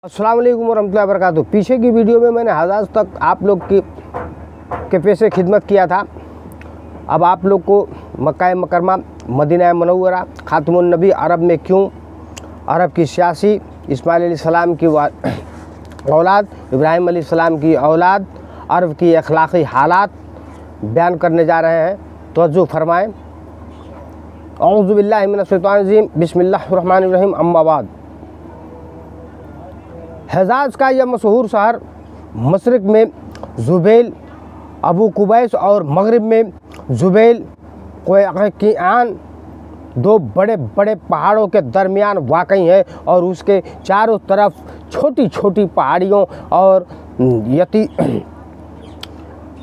अस्सलाम वालेकुम वरहमतुल्लाहि वबरकातुहू। पीछे की वीडियो में मैंने हज़ार तक आप लोग के पेशे खिदमत किया था। अब आप लोग को मक्का मुकरमा, मदीना मुनव्वरा, खातमुन नबी, अरब में क्यों, अरब की सियासी, इस्माइल अलैहिस्सलाम की औलाद, इब्राहीम अलैहिस्सलाम की औलाद, अरब की अखलाक़ी हालात बयान करने जा रहे हैं। तवज्जो फरमाएँ। औज़ु बिल्लाहि मिनश शैतानिर रजीम, बिस्मिल्लाहिर रहमानिर रहीम, अम्मा बाद। हिजाज़ का यह मशहूर शहर मशरिक़ में जुबैल अबू कुबैस और मगरिब में जुबैल क़ुयक़िआन दो बड़े बड़े पहाड़ों के दरमियान वाक़ई है और उसके चारों तरफ छोटी छोटी पहाड़ियों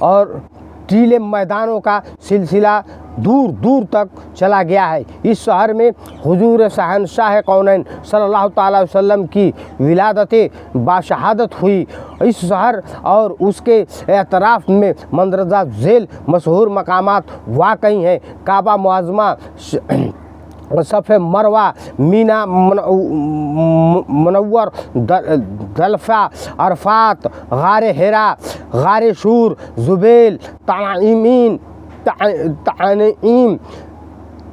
और टीले मैदानों का सिलसिला दूर दूर तक चला गया है। इस शहर में हुजूर शहंशाह कौनैन सल्लल्लाहु ताला अलैहि वसल्लम की विलादत बाशहादत हुई। इस शहर और उसके एतराफ़ में मंदरजा झेल मशहूर मकामात वाक़ई हैं। काबा मुअज़्ज़मा, सफ़े मरवा, मीना मुनव्वर, दलफ़ा, अरफ़ात, गारे हिरा, गारे शूर, जुबैल, तानीम,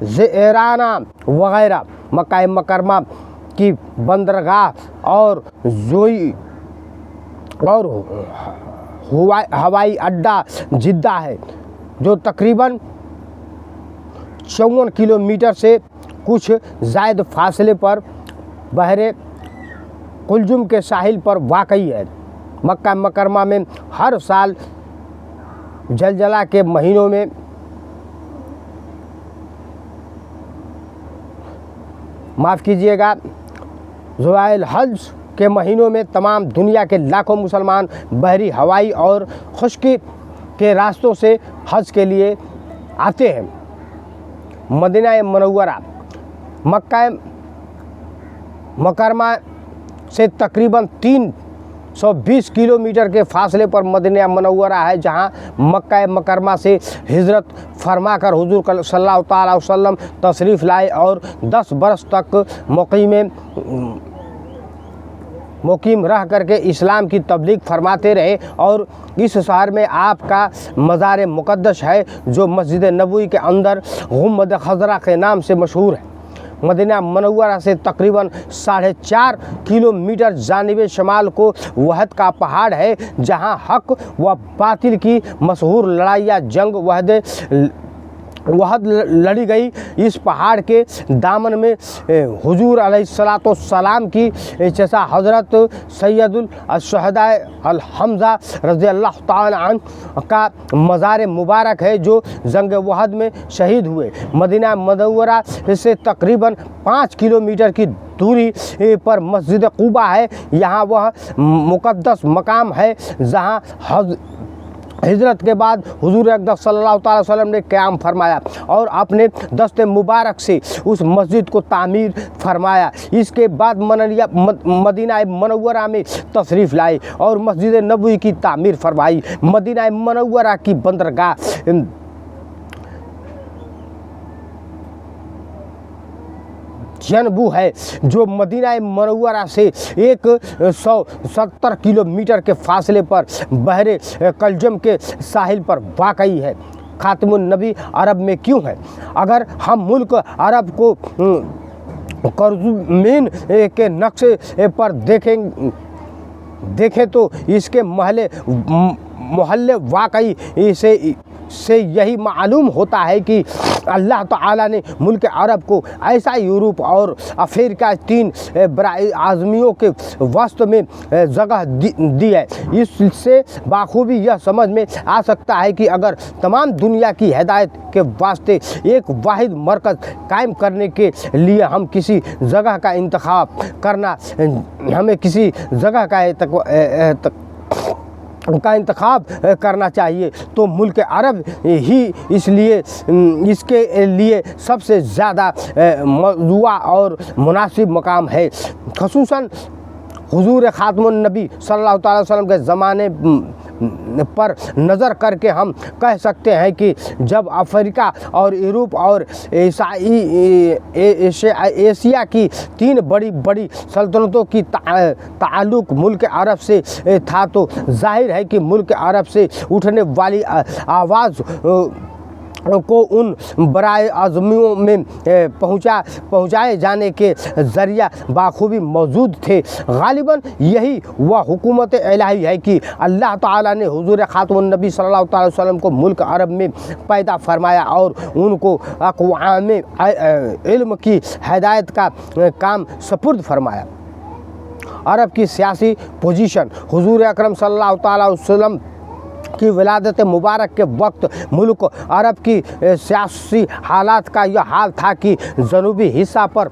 ज़ेराना वग़ैरह। मक्का मुकरमा की बंदरगाह और जोई और हवाई अड्डा जिद्दा है, जो तकरीबन 54 किलोमीटर से कुछ ज़ायद फासले पर बहरे कुलजुम के साहिल पर वाक़ई है। मक्का मुकरमा में हर साल जलजला के महीनों में माफ़ कीजिएगा, ज़ुवाइल हज के महीनों में तमाम दुनिया के लाखों मुसलमान बहरी, हवाई और खुश्की के रास्तों से हज के लिए आते हैं। मदीना मुनव्वरा, मक्का मुकरमा से तकरीबन 320 किलोमीटर के फासले पर मदीना मुनव्वरा है, जहां मक्का मुकरमा से हिजरत फरमाकर हुजूर सल्लल्लाहु ताला अलैहि वसल्लम तशरीफ़ लाए और 10 बरस तक मुकीम रह करके इस्लाम की तबलीग फरमाते रहे। और इस शहर में आपका मज़ार मुक़द्दस है, जो मस्जिद नबवी के अंदर गुम्बद खज़रा के नाम से मशहूर है। मदीना मुनव्वरा से तकरीबन 4.5 किलोमीटर जानिब शमाल को वहद का पहाड़ है, जहां हक व बातिल की मशहूर लड़ाई या जंग वहद लड़ी गई। इस पहाड़ के दामन में हुजूर अलैहिस्सलाम की चचा हज़रत सैयदुल शहदा अल हम्ज़ा रज़ियल्लाहु ताला अन्हु का मज़ार मुबारक है, जो जंग वहद में शहीद हुए। मदीना मुनव्वरा से तकरीबन 5 किलोमीटर की दूरी पर मस्जिद कुबा है। यहाँ वह मुक़द्दस मकाम है जहाँ हिजरत के बाद हुजूर अक़दस सल्लल्लाहु ताला अलैहि वसल्लम ने क़याम फरमाया और अपने दस्ते मुबारक से उस मस्जिद को तामीर फरमाया। इसके बाद मदीना मुनव्वरा में तशरीफ़ लाए और मस्जिद नबवी की तामीर फरमाई। मदीना मुनव्वरा की बंदरगाह जनबू है, जो मदीना मुनव्वरा से 170 किलोमीटर के फासले पर बहरे कलजम के साहिल पर वाक़ई है। खातमुन नबी अरब में क्यों है? अगर हम मुल्क अरब को कर्ज़मीन के नक्शे पर देखें तो इसके मोहल्ले वाक़ई से यही मालूम होता है कि अल्लाह ताला ने मुल्क अरब को ऐसा यूरोप और अफ्रीका 3 बराए आज़मियों के वस्त में जगह दी है। इससे बाखूबी यह समझ में आ सकता है कि अगर तमाम दुनिया की हिदायत के वास्ते एक वाहिद मरकज़ कायम करने के लिए हम किसी जगह का इंतखाब करना चाहिए, तो मुल्क अरब ही इसके लिए सबसे ज़्यादा मौज़ूआ और मुनासिब मकाम है। ख़ुसूसन हुजूर खातमुन नबी सल्लल्लाहु ताला अलैहि वसल्लम के ज़माने पर नज़र करके हम कह सकते हैं कि जब अफ्रीका और यूरोप और एशिया की 3 बड़ी बड़ी सल्तनतों की ताल्लुक़ मुल्क अरब से था, तो जाहिर है कि मुल्क अरब से उठने वाली आवाज़ को उन बराए आज़मियों में पहुँचाए जाने के ज़रिया बाखूबी मौजूद थे। गालिबन यही वह हुकूमत इलाही है कि अल्लाह ताला ने हुज़ूर ख़ातमुन नबी सल्लल्लाहु अलैहि वसल्लम को मुल्क अरब में पैदा फरमाया और उनको अक़वाम इल्म की हिदायत का काम सपुर्द फरमाया। अरब की सियासी पोजीशन हुज़ूर अकरम सल्लल्लाहु अलैहि वसल्लम की विलादत मुबारक के वक्त मुल्क अरब की सियासी हालात का यह हाल था कि जनूबी हिस्सा पर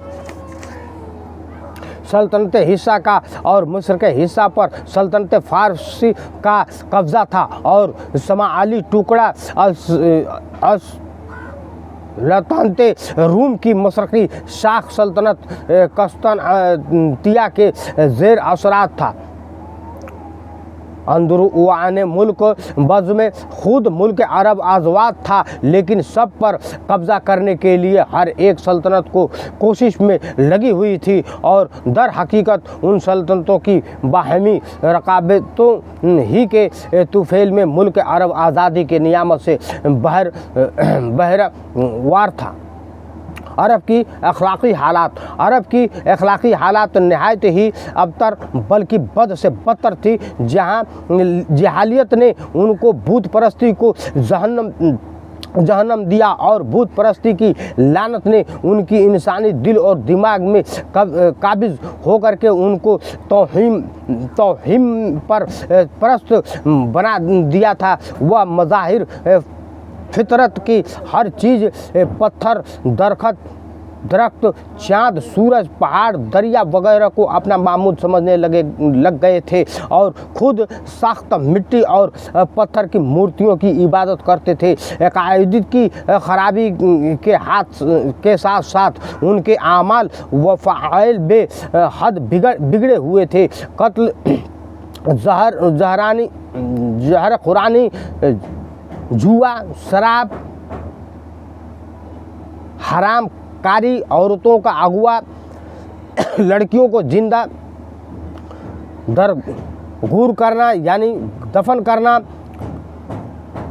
सल्तनत हिस्सा का और मिस्र के हिस्सा पर सल्तनत फ़ारसी का कब्ज़ा था और समाली टुकड़ा लतानते रूम की मशरक़ी शाख सल्तनत कस्तानतिया के ज़ेर असरात था। अंदरुआने मुल्क बज़ में खुद मुल्क अरब आज़ाद था, लेकिन सब पर कब्ज़ा करने के लिए हर एक सल्तनत को कोशिश में लगी हुई थी और दर हकीकत उन सल्तनतों की बाहमी रकाबतों ही के तुफ़ैल में मुल्क अरब आज़ादी के नियामत से बहरवार था। अरब की अखलाक़ी हालात नहायत ही अबतर बल्कि बद से बदतर थी, जहाँ जहालियत ने उनको भूत परस्ती को जहन्नम दिया और भूत परस्ती की लानत ने उनकी इंसानी दिल और दिमाग में काबिज़ होकर के उनको तौहीम पर परस्त बना दिया था। वह मज़ाहिर फितरत की हर चीज़ पत्थर, दरख्त, चाँद, सूरज, पहाड़, दरिया वगैरह को अपना मामूद समझने लग गए थे और खुद सख्त मिट्टी और पत्थर की मूर्तियों की इबादत करते थे। अक़ाइद की खराबी के साथ साथ उनके आमाल व फ़आइल बेहद बिगड़े हुए थे। कत्ल, जहर खुरानी, जुआ, शराब, हराम कारी, औरतों का अगवा, लड़कियों को जिंदा दरगूर करना यानी दफन करना,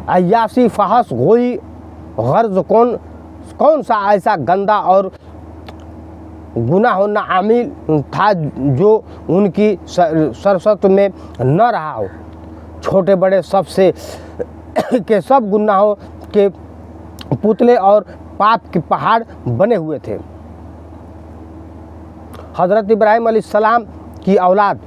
अय्यासी, फहश, गोई, गर्ज कौन सा ऐसा गंदा और गुनाह नाअमील था जो उनकी सरसत में न रहा हो। छोटे बड़े सबसे के सब गुनाहों के पुतले और पाप के पहाड़ बने हुए थे। हज़रत इब्राहीम अलैहिस्सलाम की औलाद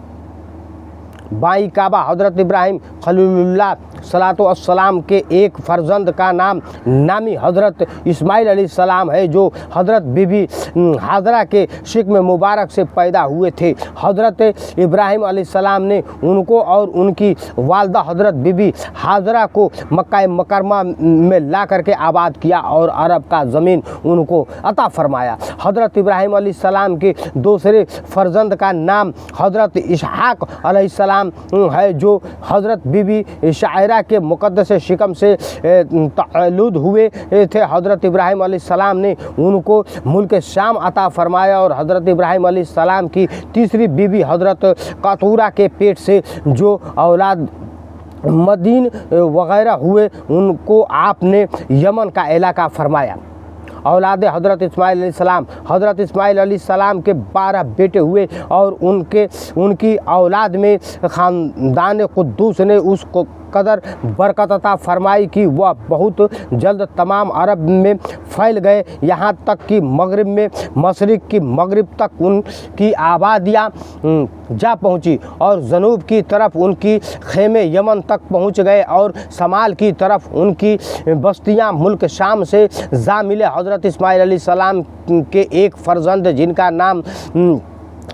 बाई काबा हज़रत इब्राहीम खलीलुल्लाह सलातो अस्सलाम के एक फ़र्जंद का नामी हज़रत इस्माइल अलैहिस्सलाम है, जो हज़रत बीबी हाजरा के शिक्म मुबारक से पैदा हुए थे। हज़रत इब्राहीम अलैहिस्सलाम ने उनको और उनकी वालदा हज़रत बीबी हाजरा को मक्का मुकर्रमा में ला करके आबाद किया और अरब का ज़मीन उनको अता फ़रमाया। हज़रत इब्राहीम अलैहिस्सलाम के दूसरे फ़र्जंद का नाम हज़रत इसहाक़ अलैहिस्सलाम है, जो हज़रत बीबी शायरा के मुक़द्दस शिकम से तअल्लुद हुए थे। हज़रत इब्राहीम अलैहिस्सलाम ने उनको मुल्क शाम अता फ़रमाया और हज़रत इब्राहीम अलैहिस्सलाम की तीसरी बीबी हज़रत कतूरा के पेट से जो औलाद मदीन वग़ैरह हुए, उनको आपने यमन का इलाका फ़रमाया। औलाद हज़रत इस्माइल अलैहिस्सलाम के 12 बेटे हुए और उनकी औलाद में ख़ानदान कुद्दूस ने उसको कदर बरकत अता फरमाई कि वह बहुत जल्द तमाम अरब में फैल गए, यहाँ तक कि मगरिब में मशरिक़ की मगरिब तक उनकी आबादियाँ जा पहुँची और जनूब की तरफ उनकी खेमे यमन तक पहुँच गए और शमाल की तरफ उनकी बस्तियाँ मुल्क शाम से जा मिले। हज़रत इस्माइल अलैहिस्सलाम के एक फ़र्जंद जिनका नाम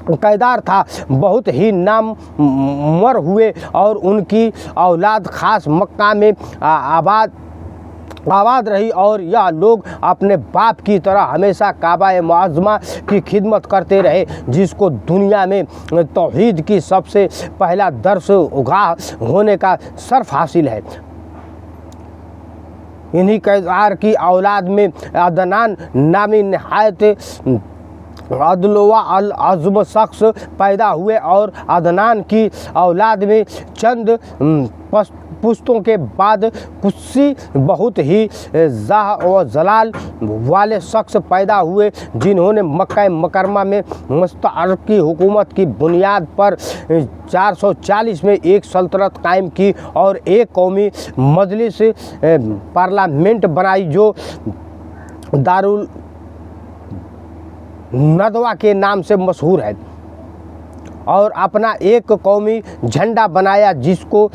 कैदार था बहुत ही नामवर हुए और उनकी औलाद ख़ास मक्का में आबाद आबाद रही और यह लोग अपने बाप की तरह हमेशा काबा मुअज़्ज़मा की खिदमत करते रहे, जिसको दुनिया में तौहीद की सबसे पहला दर्स उगाह होने का शर्फ हासिल है। इन्हीं कैदार की औलाद में अदनान नामी नहायत अदलवा अल अज़्म शख्स पैदा हुए और अदनान की औलाद में चंद पुश्तों के बाद कुस्सी बहुत ही ज़ाह और जलाल वाले शख्स पैदा हुए, जिन्होंने मक्का मुकर्रमा में मुस्तअरकी हुकूमत की बुनियाद पर 440 में एक सल्तनत कायम की और एक कौमी मजलिस पार्लियामेंट बनाई जो दारुल नदवा के नाम से मशहूर है, और अपना एक कौमी झंडा बनाया जिसको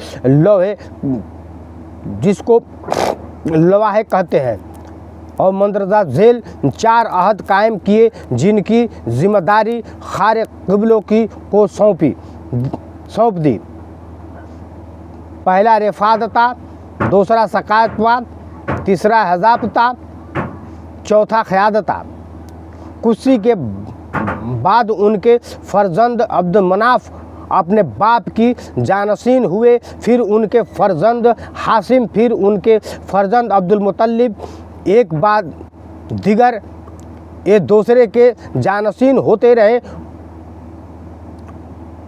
लवाहे कहते हैं, और मंदरजा झेल 4 अहद कायम किए जिनकी जिम्मेदारी खारे क़िबलों की को सौंप दी। पहला रिफादता, दूसरा सकातवा, तीसरा हजाबता, चौथा क़यादता। कुर्सी के बाद उनके फर्जंद अब्द मनाफ अपने बाप की जानशीन हुए, फिर उनके फर्जंद हाशिम, फिर उनके फर्जंद अब्दुल मुत्तलिब, एक बाद दिगर ये दूसरे के जानशीन होते रहे।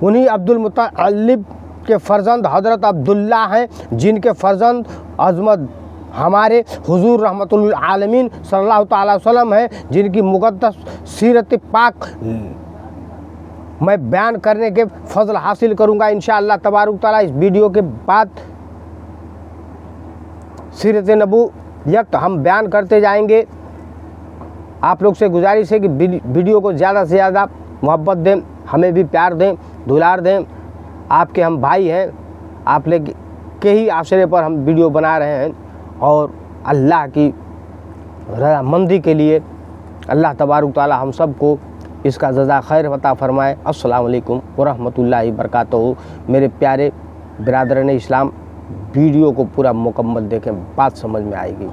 उन्हीं अब्दुल मुत्तलिब के फर्जंद हज़रत अब्दुल्ला हैं, जिनके फर्जंद अज़मत हमारे हुजूर रहमतुल आलमीन सल्लल्लाहु अलैहि वसल्लम हैं, जिनकी मुक़द्दस सीरत पाक मैं बयान करने के फजल हासिल करूँगा इंशाअल्लाह तबारुक तआला। इस वीडियो के बाद सीरत नबूवत हम बयान करते जाएंगे। आप लोग से गुजारिश है कि वीडियो को ज़्यादा से ज़्यादा मोहब्बत दें, हमें भी प्यार दें, दुलार दें। आपके हम भाई हैं, आप लोग के ही आशरे पर हम वीडियो बना रहे हैं, और अल्लाह की रज़ामंदी के लिए अल्लाह तबारुक तआला हम सबको इसका जज़ा खैर अता फ़रमाए। अस्सलामु अलैकुम व रहमतुल्लाहि व बरकातहू। मेरे प्यारे बिरादरान इस्लाम, वीडियो को पूरा मुकम्मल देखें, बात समझ में आएगी।